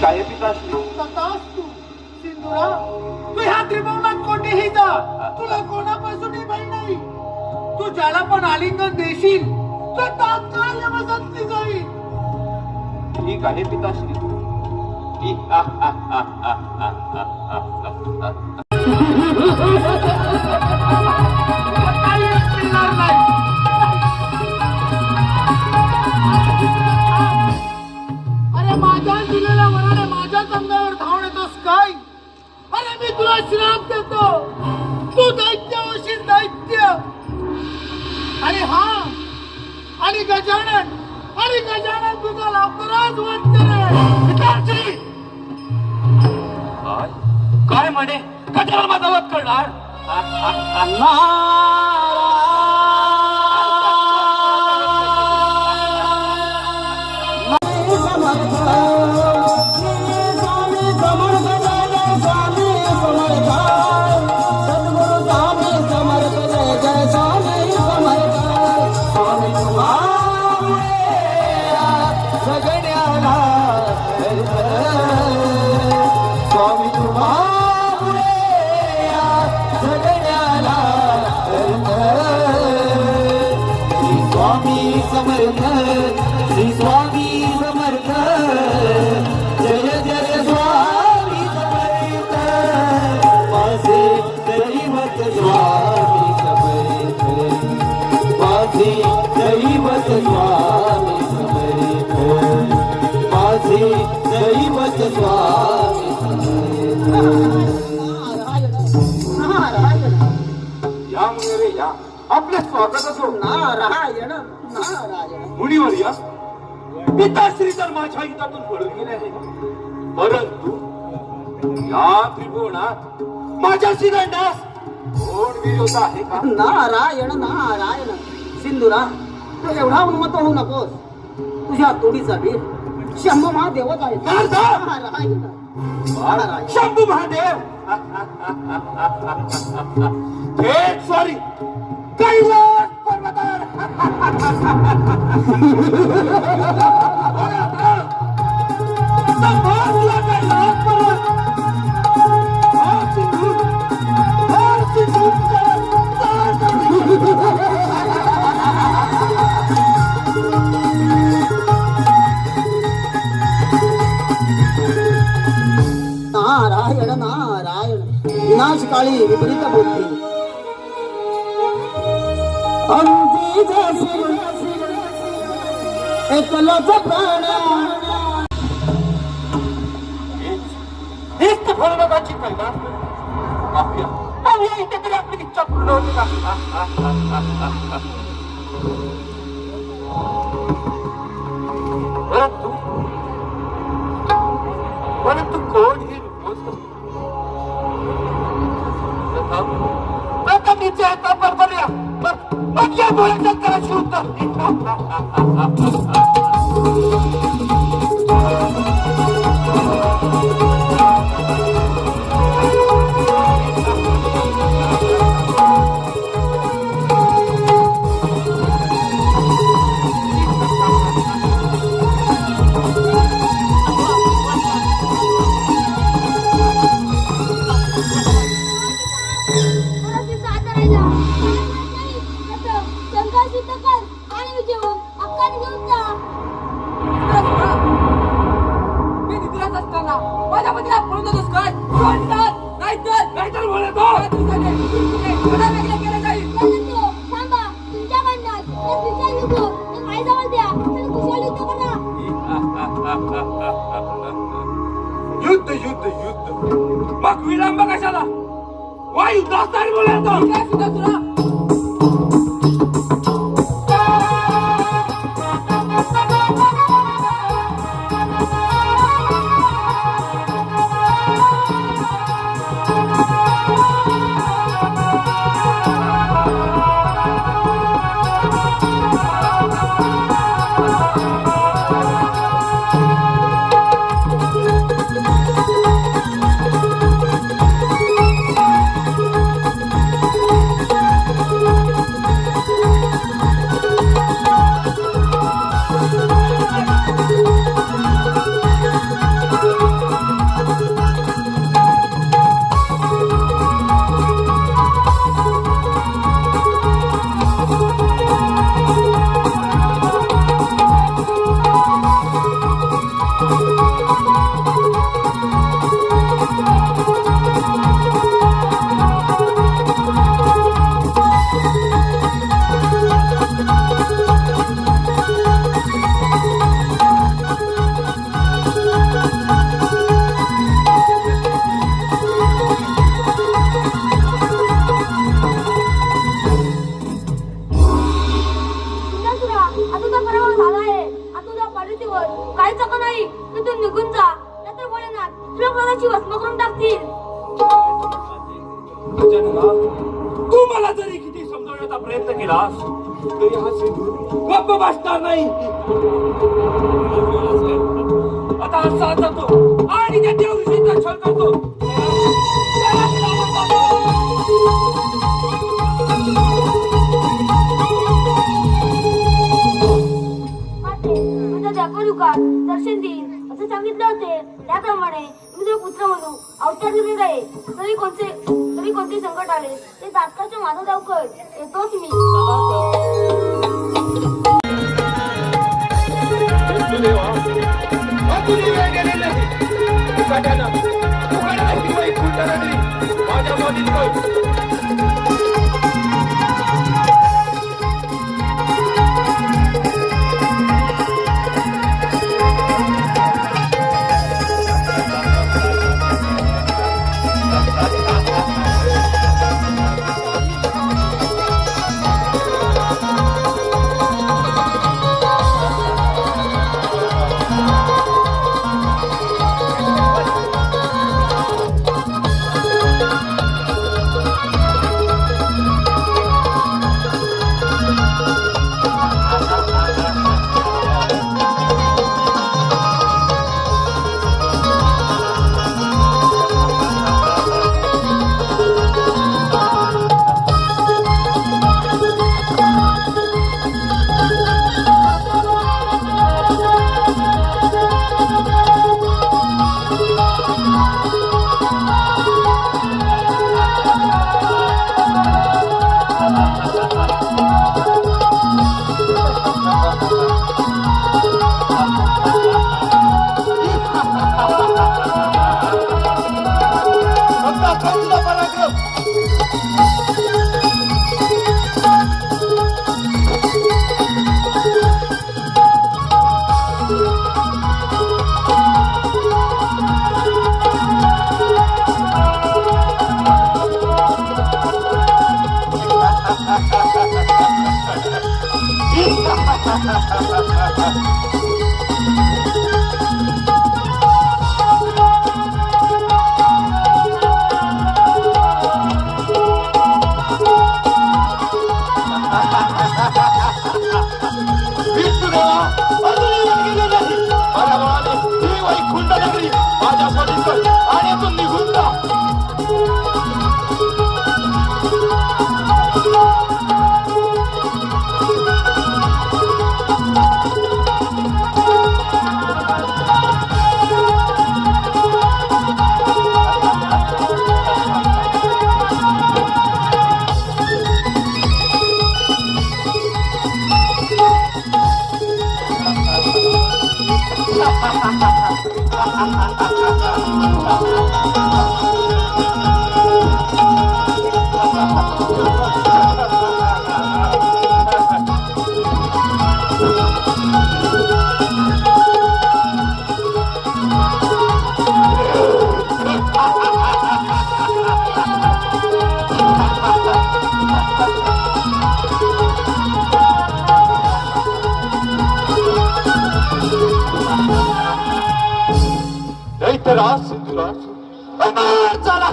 काय पिताश्री? तथास्तु. सिंधुरा, तू ह्या त्रिभुवनात कोठेही जा, तुला कोणापासूनही भय नाही. तू ज्याला पण आलिंगन देशील तो तात्काळ यमसदनी जाईल. ठीक आहे पिताश्री. काही मिळणार नाही. अरे माझ्या दिलेल्या वराने माझ्याच अंगावर धावून येतोस काय? अरे मी तुला श्राप देतो, तू दैत्य होशील, दैत्य. आणि हा आणि गजानन तुझा लवकरच वध करेल. पिताश्री, काय म्हणे? कशाला माझा वध करणार? श्री स्वामी समर्थ. जय जय स्वामी समर्थ. माझे दैवत स्वामी समर्थ. माझे दैवत स्वामी समर्थ. माझे दैवत स्वामी समर्थ. या मुने या, आपले स्वागत असो. नारायण नारायण. मुनीवर या. पिताश्री तर माझ्या हितातून पळून गेले आहे, परंतु या त्रिभुवनात माझ्याशी लढण्यास कोण विरोध आहे का? नारायण नारायण. सिंधुरा, तू एवढा उन्मत्त होऊ नकोस. तुझ्या तोडीचा वीर शंभू महादेवच आहे. नारायण नारायण. शंभू महादेव. थेट सॉरी, कैलास पर्वतावर. संभाळला कैलास पर्वत. हा सिंधू, हा सिंधू. नारायण नारायण. विनाशकाळी विपरीत बुद्धी. अंती जैसी एकलच प्राण. हेच तर भरणाची कैलास. पाहूया इथे तरी आपली इच्छा पूर्ण होती का? परंतु कोण ही प्रथम तिचे आता बरोबरूया. मग या डोळ्याच्या करायची उत्तर. युद्ध युद्ध युद्ध. मग विलंब कशाला? वा युद्धात बोलायचं. निघून जा, नाहीतर भोलेनाथ तुला प्राणाची भस्म करून टाकतील. तू मला जरी किती समजवण्याचा प्रयत्न केलास तरी हा सिंधू गप्प बसणार नाही. आता असा जातो आणि त्या देव ऋषीचा छळ करतो. मी तर दाखवलुकात दर्शन देईन असं सांगितलं होते. त्याप्रमाणे मी जो पुत्र म्हणून अवतार घेऊन आहे. तरी कोणते संकट आले ते तात्काळच्या माझा लवकर येतोच मी. माझ्या चला